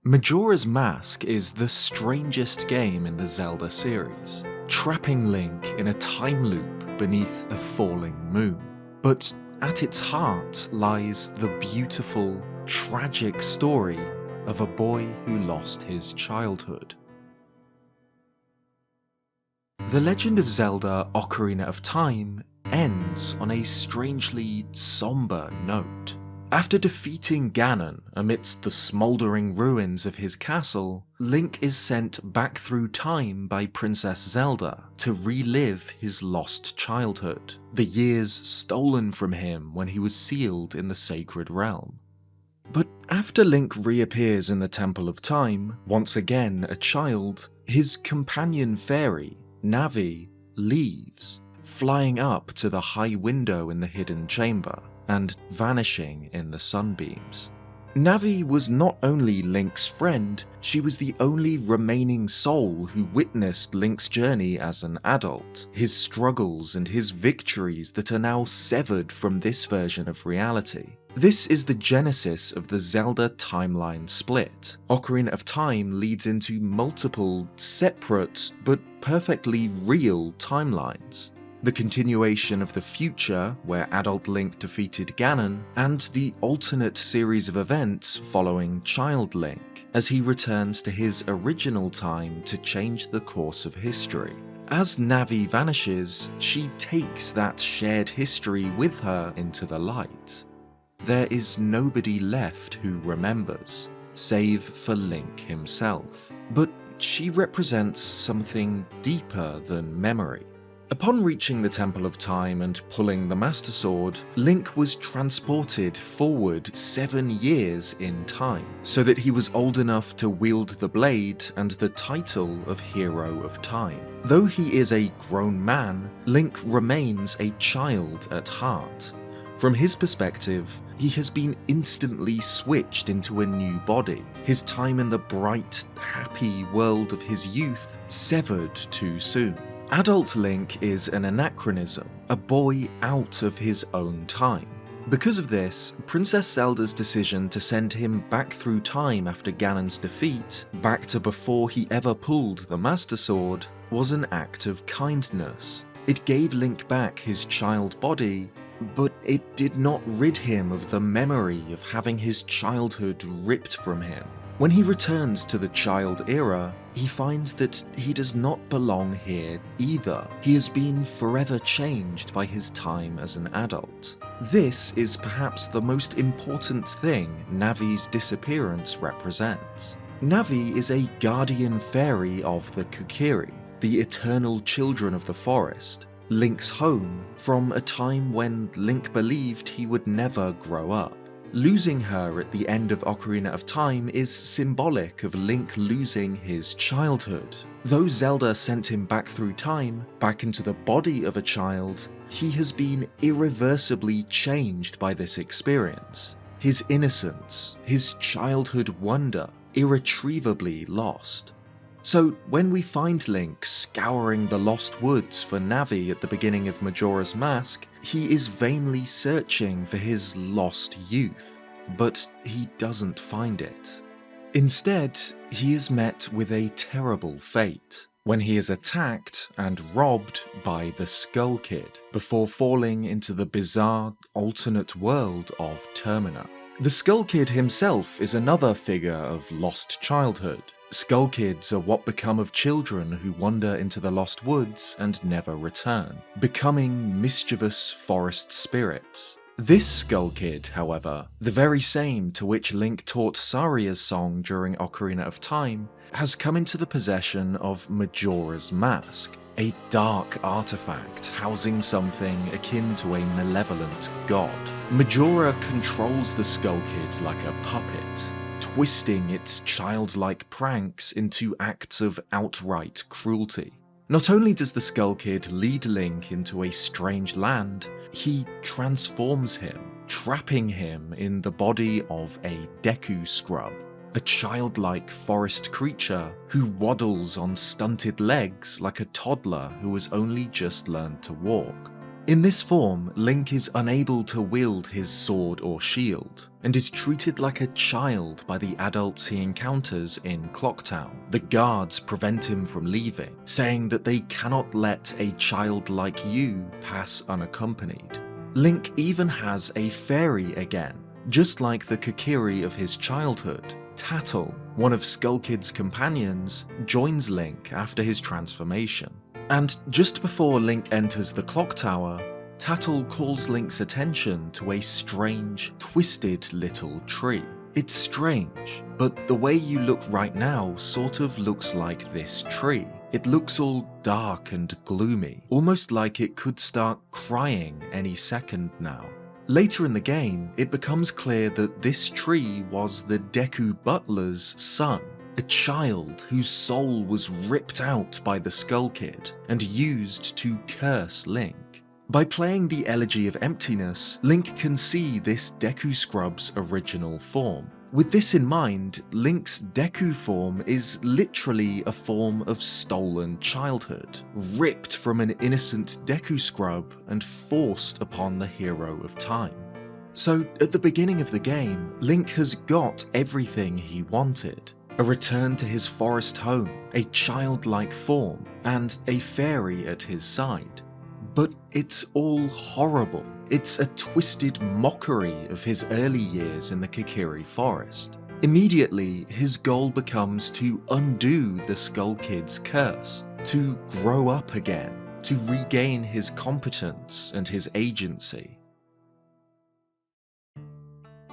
Majora's Mask is the strangest game in the Zelda series, trapping Link in a time loop beneath a falling moon. But at its heart lies the beautiful, tragic story of a boy who lost his childhood. The Legend of Zelda: Ocarina of Time ends on a strangely somber note. After defeating Ganon amidst the smouldering ruins of his castle, Link is sent back through time by Princess Zelda to relive his lost childhood, the years stolen from him when he was sealed in the Sacred Realm. But after Link reappears in the Temple of Time, once again a child, his companion fairy, Navi, leaves, flying up to the high window in the hidden chamber and vanishing in the sunbeams. Navi was not only Link's friend, she was the only remaining soul who witnessed Link's journey as an adult, his struggles and his victories that are now severed from this version of reality. This is the genesis of the Zelda timeline split. Ocarina of Time leads into multiple, separate, but perfectly real timelines. The continuation of the future, where adult Link defeated Ganon, and the alternate series of events following child Link, as he returns to his original time to change the course of history. As Navi vanishes, she takes that shared history with her into the light. There is nobody left who remembers, save for Link himself. But she represents something deeper than memory. Upon reaching the Temple of Time and pulling the Master Sword, Link was transported forward 7 years in time, so that he was old enough to wield the blade and the title of Hero of Time. Though he is a grown man, Link remains a child at heart. From his perspective, he has been instantly switched into a new body, his time in the bright, happy world of his youth severed too soon. Adult Link is an anachronism, a boy out of his own time. Because of this, Princess Zelda's decision to send him back through time after Ganon's defeat, back to before he ever pulled the Master Sword, was an act of kindness. It gave Link back his child body, but it did not rid him of the memory of having his childhood ripped from him. When he returns to the child era, he finds that he does not belong here either. He has been forever changed by his time as an adult. This is perhaps the most important thing Navi's disappearance represents. Navi is a guardian fairy of the Kokiri, the eternal children of the forest, Link's home from a time when Link believed he would never grow up. Losing her at the end of Ocarina of Time is symbolic of Link losing his childhood. Though Zelda sent him back through time, back into the body of a child, he has been irreversibly changed by this experience. His innocence, his childhood wonder, irretrievably lost. So when we find Link scouring the lost woods for Navi at the beginning of Majora's Mask, he is vainly searching for his lost youth, but he doesn't find it. Instead, he is met with a terrible fate, when he is attacked and robbed by the Skull Kid, before falling into the bizarre alternate world of Termina. The Skull Kid himself is another figure of lost childhood. Skull Kids are what become of children who wander into the lost woods and never return, becoming mischievous forest spirits. This Skull Kid, however, the very same to which Link taught Saria's song during Ocarina of Time, has come into the possession of Majora's Mask, a dark artifact housing something akin to a malevolent god. Majora controls the Skull Kid like a puppet, twisting its childlike pranks into acts of outright cruelty. Not only does the Skull Kid lead Link into a strange land, he transforms him, trapping him in the body of a Deku Scrub, a childlike forest creature who waddles on stunted legs like a toddler who has only just learned to walk. In this form, Link is unable to wield his sword or shield, and is treated like a child by the adults he encounters in Clocktown. The guards prevent him from leaving, saying that they cannot let a child like you pass unaccompanied. Link even has a fairy again, just like the Kokiri of his childhood. Tattle, one of Skull Kid's companions, joins Link after his transformation. And just before Link enters the clock tower, Tattle calls Link's attention to a strange, twisted little tree. It's strange, but the way you look right now sort of looks like this tree. It looks all dark and gloomy, almost like it could start crying any second now. Later in the game, it becomes clear that this tree was the Deku Butler's son, a child whose soul was ripped out by the Skull Kid and used to curse Link. By playing the Elegy of Emptiness, Link can see this Deku Scrub's original form. With this in mind, Link's Deku form is literally a form of stolen childhood, ripped from an innocent Deku Scrub and forced upon the hero of time. So at the beginning of the game, Link has got everything he wanted. A return to his forest home, a childlike form, and a fairy at his side. But it's all horrible. It's a twisted mockery of his early years in the Kokiri forest. Immediately, his goal becomes to undo the Skull Kid's curse, to grow up again, to regain his competence and his agency.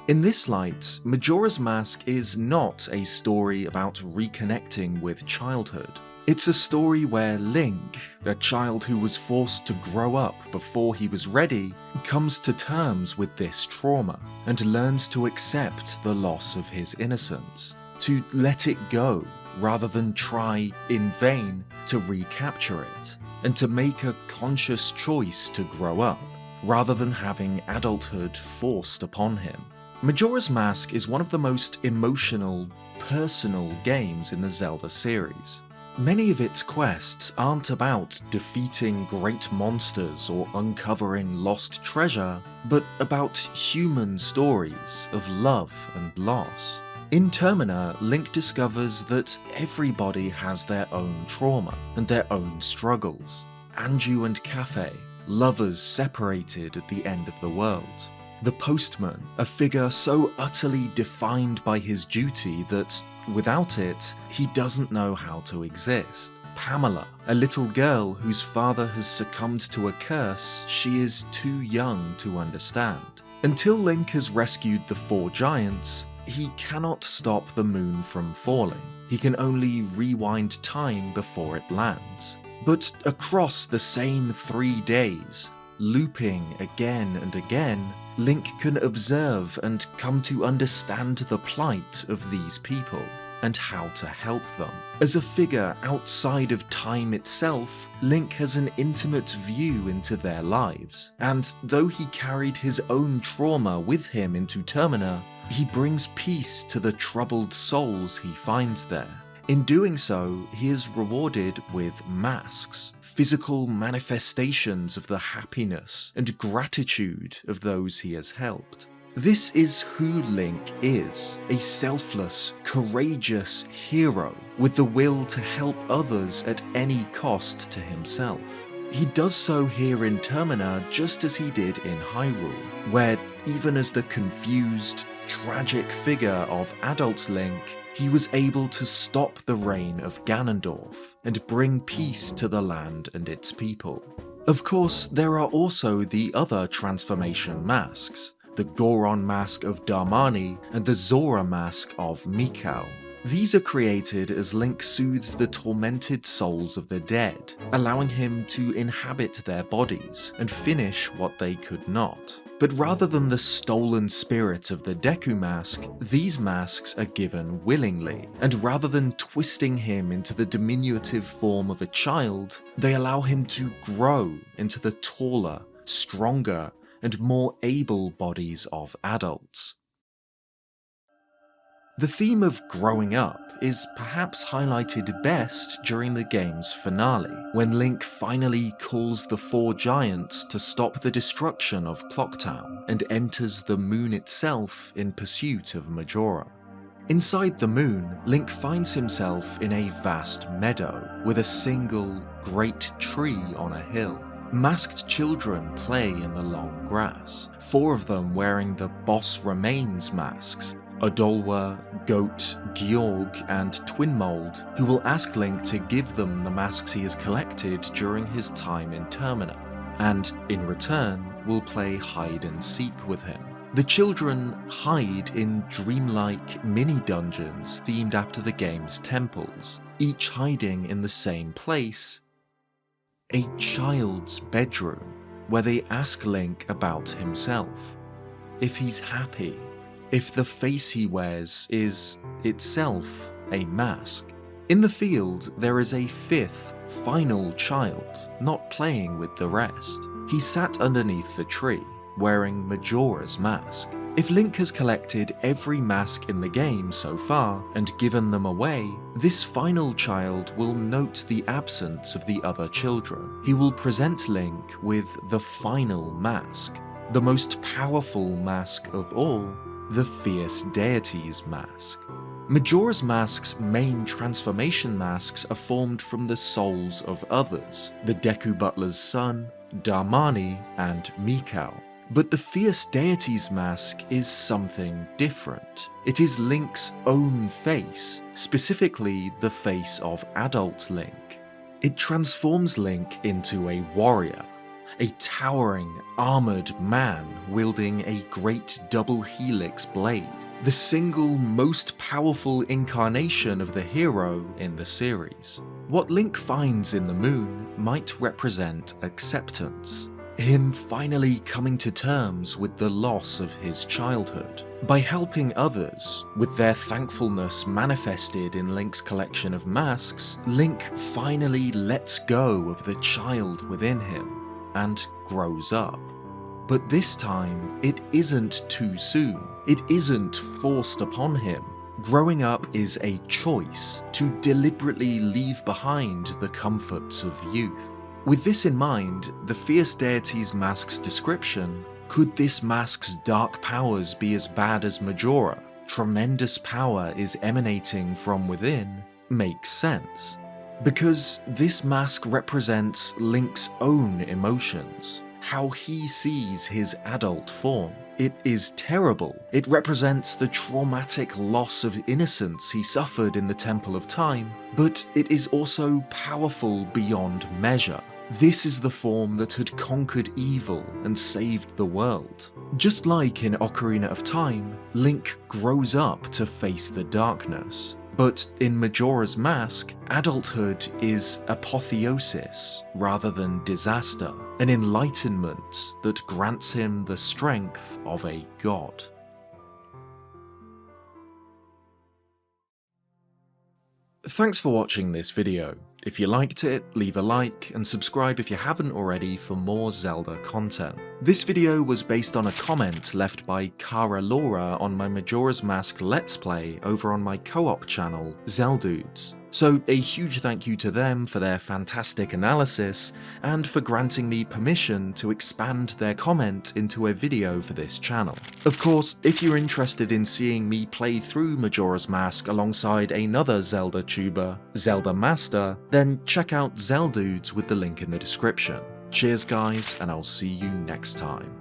In this light, Majora's Mask is not a story about reconnecting with childhood. It's a story where Link, a child who was forced to grow up before he was ready, comes to terms with this trauma and learns to accept the loss of his innocence, to let it go rather than try, in vain, to recapture it, and to make a conscious choice to grow up, rather than having adulthood forced upon him. Majora's Mask is one of the most emotional, personal games in the Zelda series. Many of its quests aren't about defeating great monsters or uncovering lost treasure, but about human stories of love and loss. In Termina, Link discovers that everybody has their own trauma and their own struggles. Anju and Cafe, lovers separated at the end of the world. The postman, a figure so utterly defined by his duty that, without it, he doesn't know how to exist. Pamela, a little girl whose father has succumbed to a curse she is too young to understand. Until Link has rescued the 4 giants, he cannot stop the moon from falling. He can only rewind time before it lands. But across the same 3 days, looping again and again, Link can observe and come to understand the plight of these people and how to help them. As a figure outside of time itself, Link has an intimate view into their lives, and though he carried his own trauma with him into Termina, he brings peace to the troubled souls he finds there. In doing so, he is rewarded with masks, physical manifestations of the happiness and gratitude of those he has helped. This is who Link is, a selfless, courageous hero with the will to help others at any cost to himself. He does so here in Termina just as he did in Hyrule, where even as the confused, tragic figure of adult Link, he was able to stop the reign of Ganondorf and bring peace to the land and its people. Of course, there are also the other transformation masks, the Goron mask of Darmani and the Zora mask of Mikau. These are created as Link soothes the tormented souls of the dead, allowing him to inhabit their bodies and finish what they could not. But rather than the stolen spirit of the Deku mask, these masks are given willingly, and rather than twisting him into the diminutive form of a child, they allow him to grow into the taller, stronger, and more able bodies of adults. The theme of growing up is perhaps highlighted best during the game's finale, when Link finally calls the four giants to stop the destruction of Clocktown and enters the moon itself in pursuit of Majora. Inside the moon, Link finds himself in a vast meadow with a single great tree on a hill. Masked children play in the long grass, 4 of them wearing the Boss Remains masks: Adolwa, Goat, Georg, and Twinmold, who will ask Link to give them the masks he has collected during his time in Termina, and in return will play hide and seek with him. The children hide in dreamlike mini-dungeons themed after the game's temples, each hiding in the same place: a child's bedroom, where they ask Link about himself, if he's happy, if the face he wears is itself a mask. In the field, there is a 5th, final child, not playing with the rest. He sat underneath the tree, wearing Majora's mask. If Link has collected every mask in the game so far and given them away, this final child will note the absence of the other children. He will present Link with the final mask, the most powerful mask of all, the Fierce Deity's mask. Majora's Mask's main transformation masks are formed from the souls of others, the Deku Butler's son, Darmani, and Mikau. But the Fierce Deity's mask is something different. It is Link's own face, specifically the face of adult Link. It transforms Link into a warrior, a towering, armoured man wielding a great double helix blade, the single most powerful incarnation of the hero in the series. What Link finds in the moon might represent acceptance, him finally coming to terms with the loss of his childhood. By helping others, with their thankfulness manifested in Link's collection of masks, Link finally lets go of the child within him and grows up. But this time, it isn't too soon. It isn't forced upon him. Growing up is a choice to deliberately leave behind the comforts of youth. With this in mind, the Fierce Deity's mask's description, could this mask's dark powers be as bad as Majora? Tremendous power is emanating from within, makes sense. Because this mask represents Link's own emotions, how he sees his adult form. It is terrible. It represents the traumatic loss of innocence he suffered in the Temple of Time, but it is also powerful beyond measure. This is the form that had conquered evil and saved the world. Just like in Ocarina of Time, Link grows up to face the darkness. But in Majora's Mask, adulthood is apotheosis rather than disaster, an enlightenment that grants him the strength of a god. Thanks for watching this video. If you liked it, leave a like and subscribe if you haven't already for more Zelda content. This video was based on a comment left by Cara Laura on my Majora's Mask Let's Play over on my co-op channel, Zeldudes. So a huge thank you to them for their fantastic analysis and for granting me permission to expand their comment into a video for this channel. Of course, if you're interested in seeing me play through Majora's Mask alongside another Zelda tuber, Zelda Master, then check out Zeldudes with the link in the description. Cheers guys, and I'll see you next time.